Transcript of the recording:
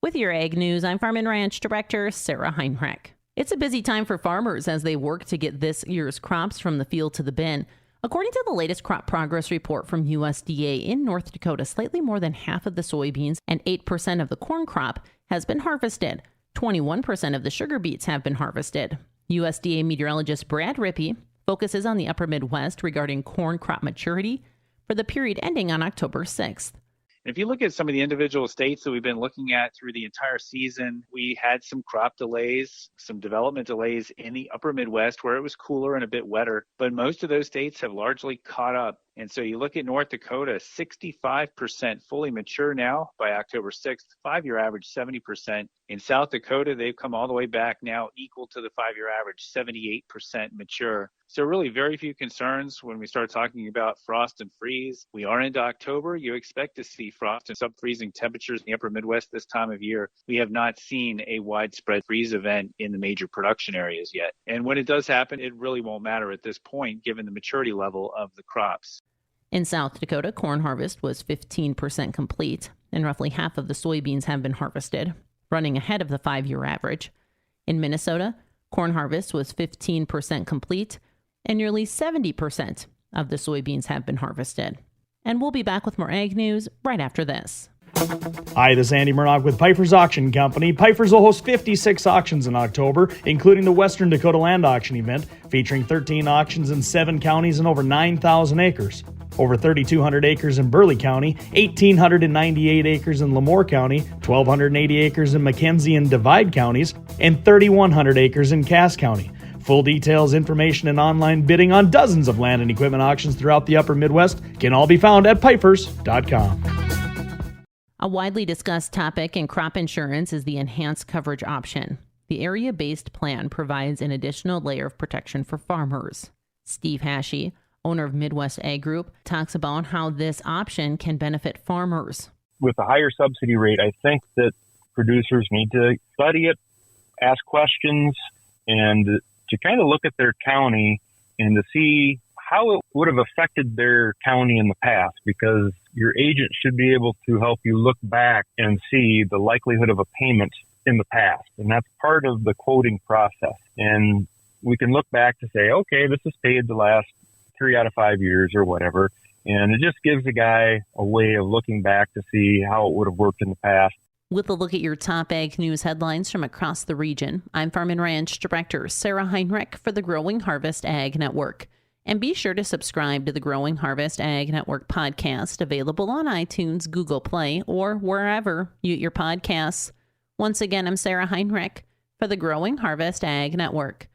With your Ag News, I'm Farm and Ranch Director Sarah Heinrich. It's a busy time for farmers as they work to get this year's crops from the field to the bin. According to the latest crop progress report from USDA, in North Dakota, slightly more than half of the soybeans and 8% of the corn crop has been harvested. 21% of the sugar beets have been harvested. USDA meteorologist Brad Rippey focuses on the upper Midwest regarding corn crop maturity for the period ending on October 6th. If you look at some of the individual states that we've been looking at through the entire season, we had some crop delays, some development delays in the upper Midwest where it was cooler and a bit wetter, but most of those states have largely caught up. And so you look at North Dakota, 65% fully mature now by October 6th, 5-year average 70%. In South Dakota, they've come all the way back now equal to the 5-year average, 78% mature. So really very few concerns when we start talking about frost and freeze. We are into October. You expect to see frost and sub-freezing temperatures in the upper Midwest this time of year. We have not seen a widespread freeze event in the major production areas yet. And when it does happen, it really won't matter at this point, given the maturity level of the crops. In South Dakota, corn harvest was 15% complete, and roughly half of the soybeans have been harvested, running ahead of the 5-year average. In Minnesota, corn harvest was 15% complete, and nearly 70% of the soybeans have been harvested. And we'll be back with more Ag News right after this. Hi, this is Andy Murdoch with Piper's Auction Company. Piper's will host 56 auctions in October, including the Western Dakota Land Auction event, featuring 13 auctions in 7 counties and over 9,000 acres. Over 3,200 acres in Burleigh County, 1,898 acres in Lemoore County, 1,280 acres in McKenzie and Divide counties, and 3,100 acres in Cass County. Full details, information, and online bidding on dozens of land and equipment auctions throughout the upper Midwest can all be found at pipers.com. A widely discussed topic in crop insurance is the enhanced coverage option. The area-based plan provides an additional layer of protection for farmers. Steve Hashey, owner of Midwest Ag Group, talks about how this option can benefit farmers. With a higher subsidy rate, I think that producers need to study it, ask questions, and to kind of look at their county and to see how it would have affected their county in the past, because your agent should be able to help you look back and see the likelihood of a payment in the past. And that's part of the quoting process. And we can look back to say, okay, this is paid the last 3 out of 5 years or whatever. And it just gives the guy a way of looking back to see how it would have worked in the past. With a look at your top Ag News headlines from across the region, I'm Farm and Ranch Director Sarah Heinrich for the Growing Harvest Ag Network. And be sure to subscribe to the Growing Harvest Ag Network podcast, available on iTunes, Google Play, or wherever you get your podcasts. Once again, I'm Sarah Heinrich for the Growing Harvest Ag Network.